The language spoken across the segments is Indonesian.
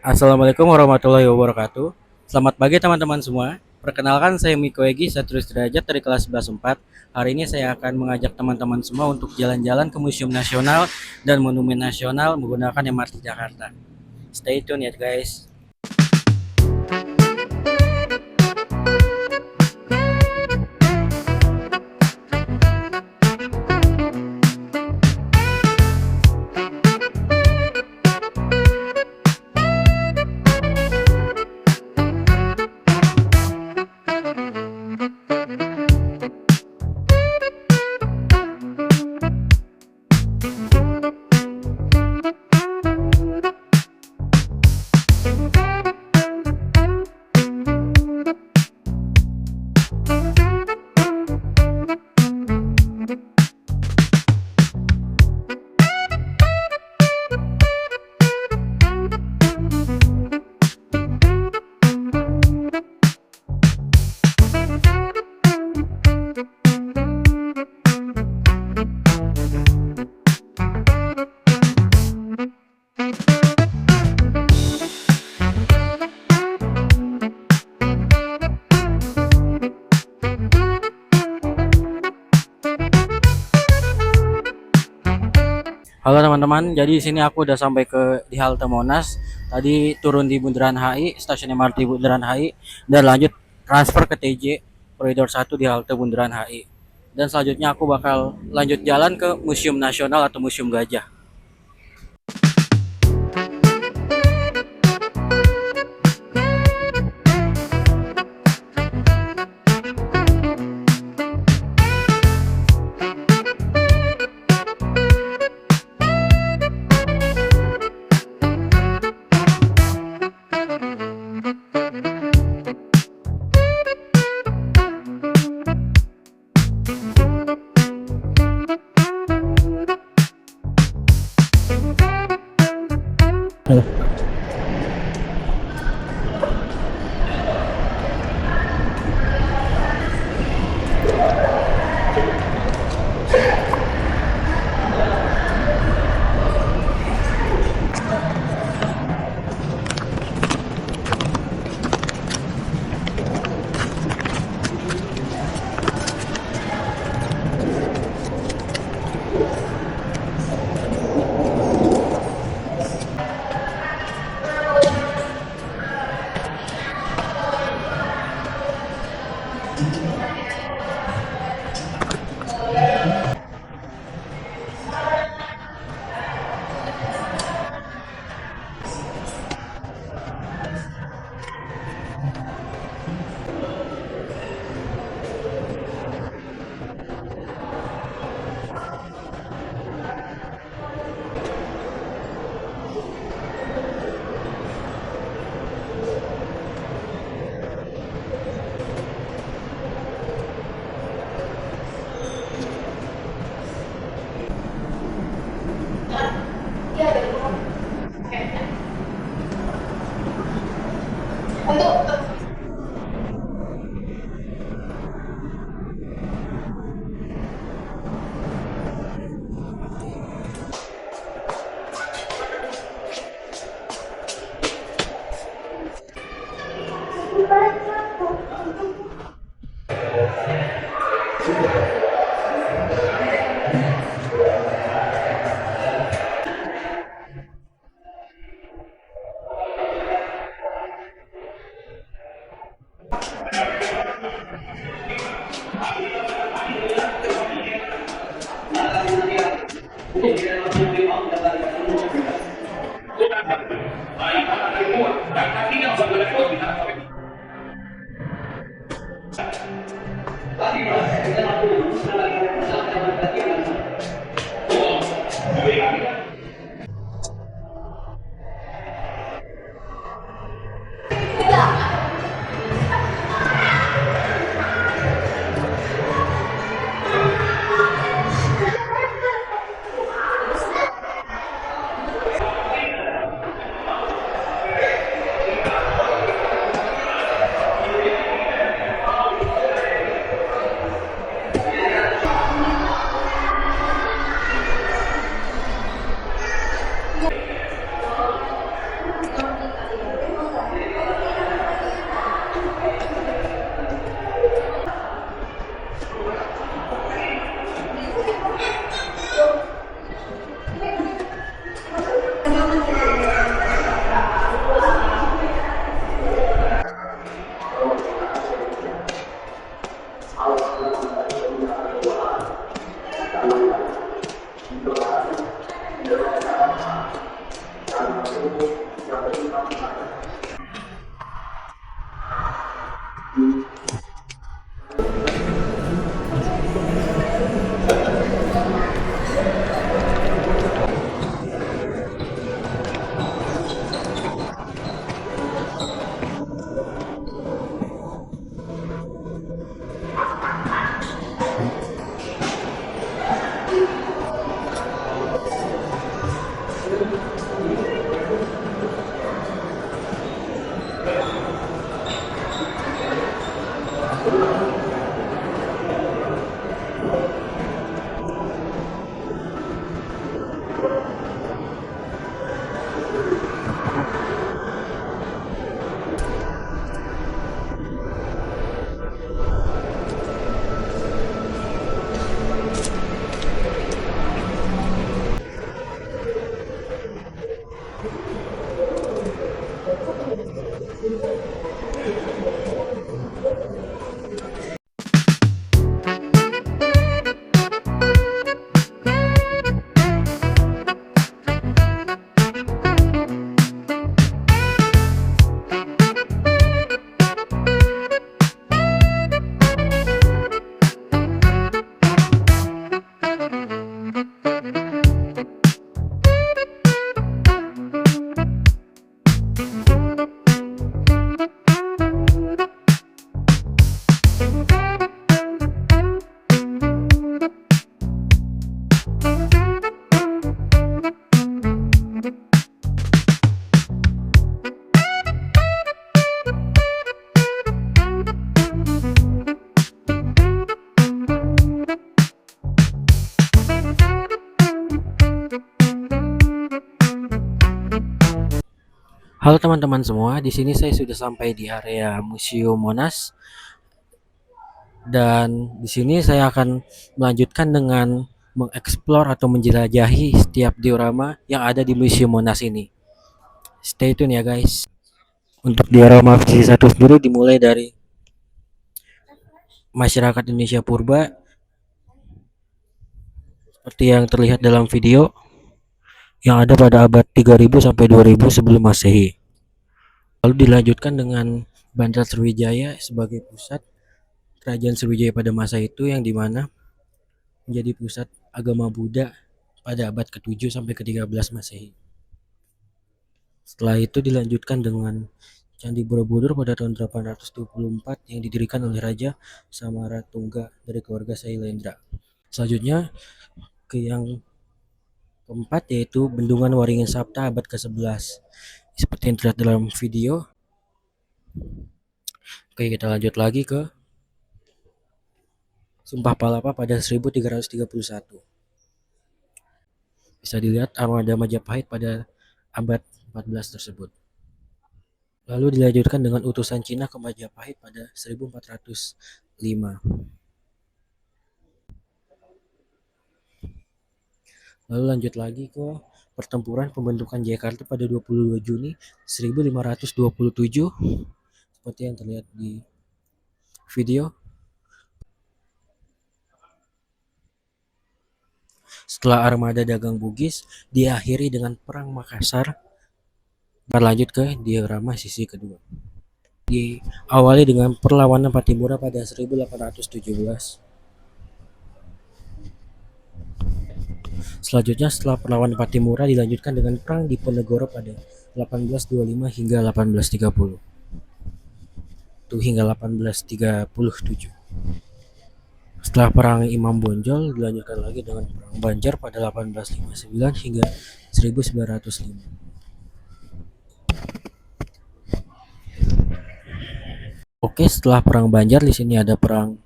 Assalamualaikum warahmatullahi wabarakatuh. Selamat pagi teman-teman semua. Perkenalkan saya Miko Egi Satrus Derajat dari kelas 11 4. Hari ini saya akan mengajak teman-teman semua untuk jalan-jalan ke Museum Nasional dan Monumen Nasional menggunakan MRT Jakarta. Stay tune ya guys. Halo teman-teman, jadi di sini aku udah sampai di halte Monas. Tadi turun di Bundaran HI, stasiun MRT Bundaran HI, dan lanjut transfer ke TJ Koridor 1 di halte Bundaran HI. Dan selanjutnya aku bakal lanjut jalan ke Museum Nasional atau Museum Gajah. Halo teman-teman semua, di sini saya sudah sampai di area Museum Monas dan di sini saya akan melanjutkan dengan mengeksplor atau menjelajahi setiap diorama yang ada di Museum Monas ini. Stay tune ya guys. Untuk diorama visi satu sendiri dimulai dari masyarakat Indonesia purba seperti yang terlihat dalam video yang ada pada abad 3000 sampai 2000 sebelum Masehi. Lalu dilanjutkan dengan Banjar Sriwijaya sebagai pusat kerajaan Sriwijaya pada masa itu yang dimana menjadi pusat agama Buddha pada abad ke-7 sampai ke-13 Masehi. Setelah itu dilanjutkan dengan Candi Borobudur pada tahun 824 yang didirikan oleh Raja Samaratungga dari keluarga Sailendra. Selanjutnya ke yang keempat yaitu Bendungan Waringin Sapta abad ke-11. Seperti yang terlihat dalam video. Oke, kita lanjut lagi ke Sumpah Palapa pada 1331. Bisa dilihat armada Majapahit pada abad 14 tersebut. Lalu dilanjutkan dengan utusan Cina ke Majapahit pada 1405. Lalu lanjut lagi ke pertempuran pembentukan Jakarta pada 22 Juni 1527 seperti yang terlihat di video. Setelah armada dagang Bugis diakhiri dengan Perang Makassar. Berlanjut ke diorama sisi kedua. Diawali dengan perlawanan Pattimura pada 1817. Selanjutnya setelah perlawanan Pattimura dilanjutkan dengan Perang Diponegoro pada 1825 hingga 1830. Hingga 1837. Setelah Perang Imam Bonjol dilanjutkan lagi dengan Perang Banjar pada 1859 hingga 1905. Oke, setelah Perang Banjar di sini ada Perang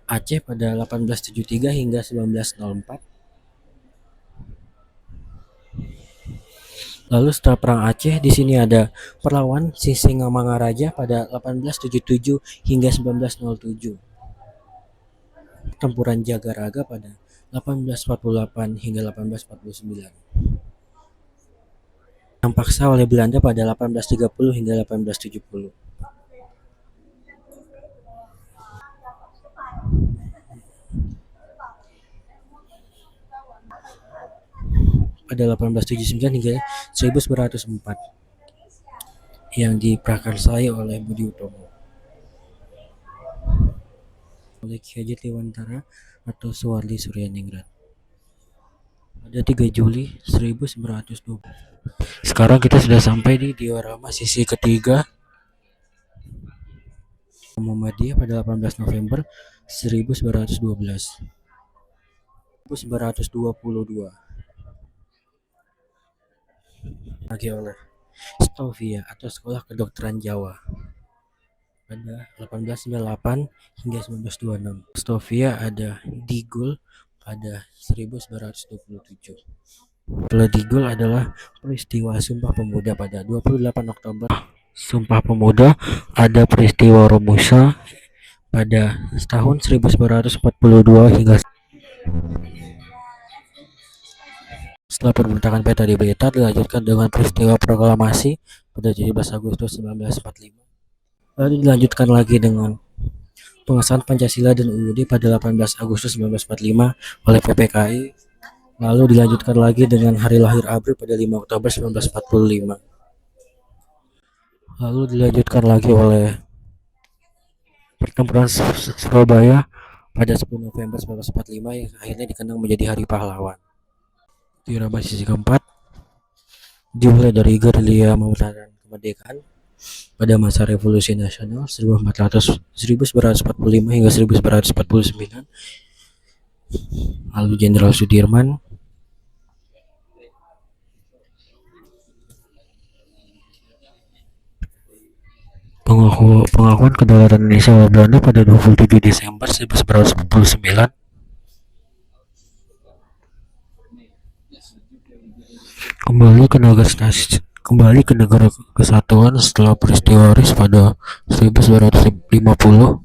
Aceh pada 1873 hingga 1904. Lalu setelah Perang Aceh di sini ada perlawanan Sisingamangaraja pada 1877 hingga 1907. Pertempuran Jagaraga pada 1848 hingga 1849. Yang paksa oleh Belanda pada 1830 hingga 1870. Pada 1879 hingga 1904 yang diprakarsai oleh Budi Utomo oleh Ki Haji Dewantara atau Suwardi Suryaningrat pada 3 Juli 1920. Sekarang kita sudah sampai di diorama sisi ketiga Muhammadiyah pada 18 November 1912. 1922 lagi oleh Stovia atau Sekolah Kedokteran Jawa pada 1898 hingga 1926. Stovia ada Digul pada 1927. Kalau Digul adalah peristiwa Sumpah Pemuda pada 28 Oktober. Sumpah Pemuda ada peristiwa Romusa pada tahun 1942 hingga setelah pemberontakan peta di Blitar dilanjutkan dengan peristiwa proklamasi pada 17 Agustus 1945. Lalu dilanjutkan lagi dengan pengesahan Pancasila dan UUD pada 18 Agustus 1945 oleh PPKI. Lalu dilanjutkan lagi dengan hari lahir ABRI pada 5 Oktober 1945. Lalu dilanjutkan lagi oleh pertempuran Surabaya pada 10 November 1945 yang akhirnya dikenang menjadi Hari Pahlawan. Diorama sisi keempat dimulai dari gerilya memerankan kemerdekaan pada masa Revolusi Nasional 1945 hingga 1949. Lalu Jenderal Sudirman, pengakuan kedaulatan Indonesia oleh Belanda pada 27 Desember 1949. Kembali ke kembali ke negara kesatuan setelah peristiwa RIS pada 1950.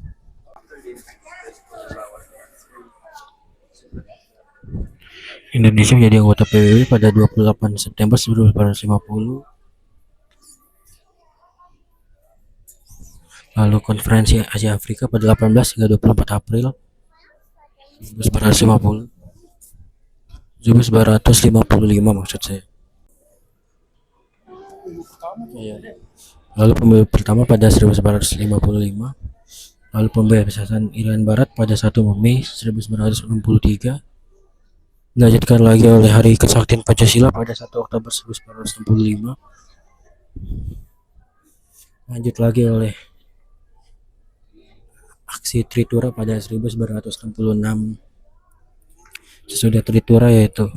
Indonesia menjadi anggota PBB pada 28 September 1950. Lalu konferensi Asia Afrika pada 18 hingga 24 April 1950. 1955 maksud saya. Lalu pemilu pertama pada 1955. Lalu pembebasan Irian Barat pada 1 Mei 1963. Dilanjutkan lagi oleh Hari Kesaktian Pancasila pada 1 Oktober 1965. Lanjut lagi oleh aksi Tritura pada 1966. Sesudah Tritura yaitu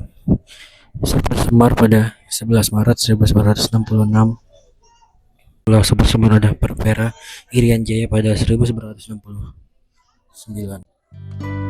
Semar pada 11 Maret 1966. Pulau Semar ada Perpera Irian Jaya pada 1969.